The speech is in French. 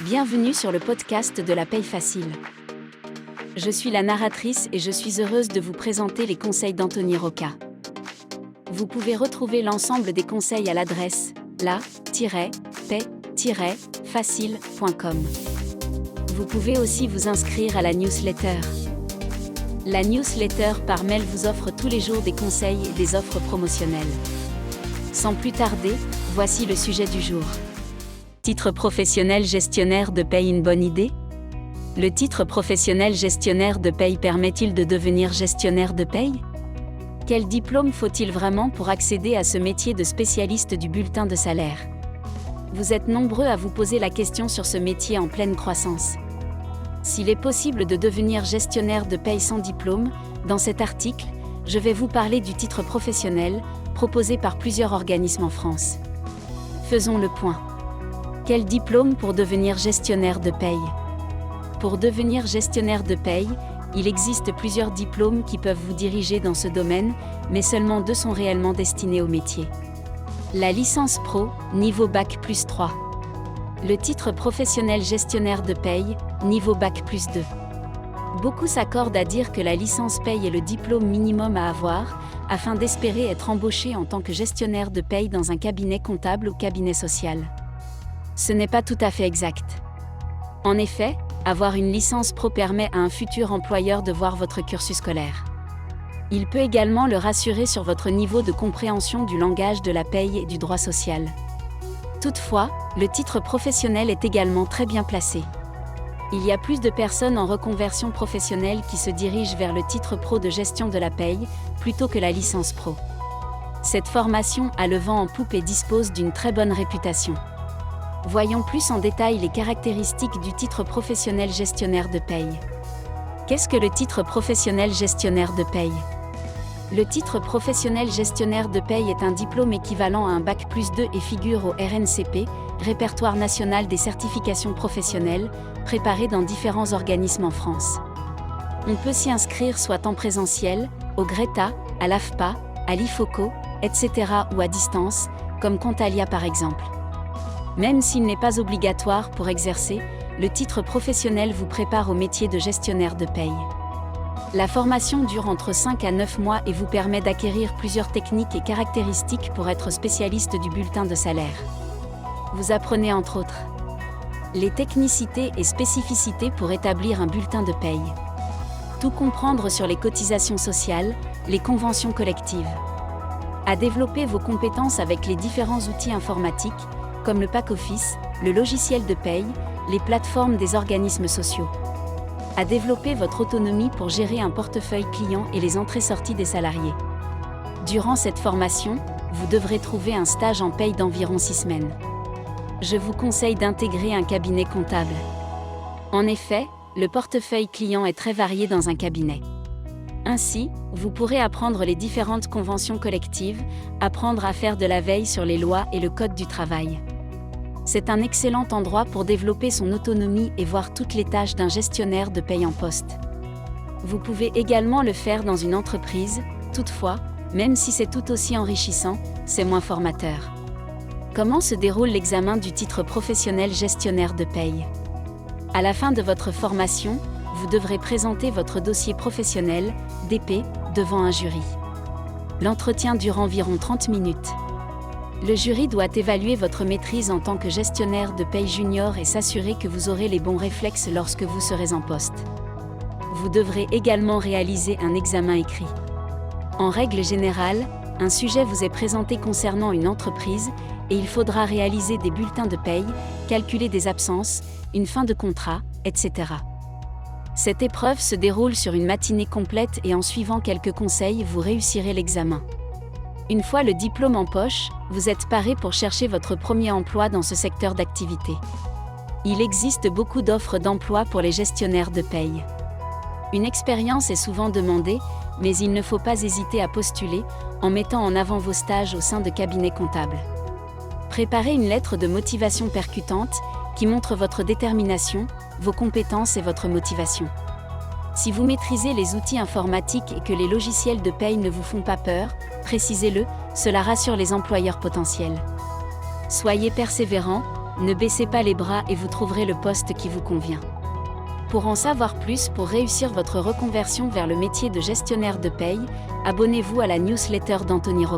Bienvenue sur le podcast de la paye facile. Je suis la narratrice et je suis heureuse de vous présenter les conseils d'Anthony Rocca. Vous pouvez retrouver l'ensemble des conseils à l'adresse la-paye-facile.com. Vous pouvez aussi vous inscrire à la newsletter. La newsletter par mail vous offre tous les jours des conseils et des offres promotionnelles. Sans plus tarder, voici le sujet du jour. Titre professionnel gestionnaire de paye, une bonne idée ? Le titre professionnel gestionnaire de paye permet-il de devenir gestionnaire de paye ? Quel diplôme faut-il vraiment pour accéder à ce métier de spécialiste du bulletin de salaire ? Vous êtes nombreux à vous poser la question sur ce métier en pleine croissance. S'il est possible de devenir gestionnaire de paye sans diplôme, dans cet article, je vais vous parler du titre professionnel, proposé par plusieurs organismes en France. Faisons le point. Quel diplôme pour devenir gestionnaire de paye ? Pour devenir gestionnaire de paye, il existe plusieurs diplômes qui peuvent vous diriger dans ce domaine, mais seulement 2 sont réellement destinés au métier. La licence pro, niveau Bac plus 3. Le titre professionnel gestionnaire de paye, niveau Bac plus 2. Beaucoup s'accordent à dire que la licence paye est le diplôme minimum à avoir, afin d'espérer être embauché en tant que gestionnaire de paye dans un cabinet comptable ou cabinet social. Ce n'est pas tout à fait exact. En effet, avoir une licence pro permet à un futur employeur de voir votre cursus scolaire. Il peut également le rassurer sur votre niveau de compréhension du langage de la paye et du droit social. Toutefois, le titre professionnel est également très bien placé. Il y a plus de personnes en reconversion professionnelle qui se dirigent vers le titre pro de gestion de la paye, plutôt que la licence pro. Cette formation a le vent en poupe et dispose d'une très bonne réputation. Voyons plus en détail les caractéristiques du titre professionnel gestionnaire de paye. Qu'est-ce que le titre professionnel gestionnaire de paye ? Le titre professionnel gestionnaire de paye est un diplôme équivalent à un Bac plus 2 et figure au RNCP, Répertoire national des certifications professionnelles, préparé dans différents organismes en France. On peut s'y inscrire soit en présentiel, au GRETA, à l'AFPA, à l'IFOCO, etc. ou à distance, comme Contalia par exemple. Même s'il n'est pas obligatoire pour exercer, le titre professionnel vous prépare au métier de gestionnaire de paye. La formation dure entre 5 à 9 mois et vous permet d'acquérir plusieurs techniques et caractéristiques pour être spécialiste du bulletin de salaire. Vous apprenez entre autres les technicités et spécificités pour établir un bulletin de paye. Tout comprendre sur les cotisations sociales, les conventions collectives. À développer vos compétences avec les différents outils informatiques, comme le pack office, le logiciel de paye, les plateformes des organismes sociaux. À développer votre autonomie pour gérer un portefeuille client et les entrées-sorties des salariés. Durant cette formation, vous devrez trouver un stage en paye d'environ 6 semaines. Je vous conseille d'intégrer un cabinet comptable. En effet, le portefeuille client est très varié dans un cabinet. Ainsi, vous pourrez apprendre les différentes conventions collectives, apprendre à faire de la veille sur les lois et le code du travail. C'est un excellent endroit pour développer son autonomie et voir toutes les tâches d'un gestionnaire de paye en poste. Vous pouvez également le faire dans une entreprise, toutefois, même si c'est tout aussi enrichissant, c'est moins formateur. Comment se déroule l'examen du titre professionnel gestionnaire de paye ? À la fin de votre formation, vous devrez présenter votre dossier professionnel, DP, devant un jury. L'entretien dure environ 30 minutes. Le jury doit évaluer votre maîtrise en tant que gestionnaire de paye junior et s'assurer que vous aurez les bons réflexes lorsque vous serez en poste. Vous devrez également réaliser un examen écrit. En règle générale, un sujet vous est présenté concernant une entreprise et il faudra réaliser des bulletins de paye, calculer des absences, une fin de contrat, etc. Cette épreuve se déroule sur une matinée complète et en suivant quelques conseils, vous réussirez l'examen. Une fois le diplôme en poche, vous êtes paré pour chercher votre premier emploi dans ce secteur d'activité. Il existe beaucoup d'offres d'emploi pour les gestionnaires de paye. Une expérience est souvent demandée, mais il ne faut pas hésiter à postuler, en mettant en avant vos stages au sein de cabinets comptables. Préparez une lettre de motivation percutante, qui montre votre détermination, vos compétences et votre motivation. Si vous maîtrisez les outils informatiques et que les logiciels de paye ne vous font pas peur, précisez-le, cela rassure les employeurs potentiels. Soyez persévérant, Ne baissez pas les bras et vous trouverez le poste qui vous convient. Pour en savoir plus, pour réussir votre reconversion vers le métier de gestionnaire de paye, abonnez-vous à la newsletter d'Anthony Rocca.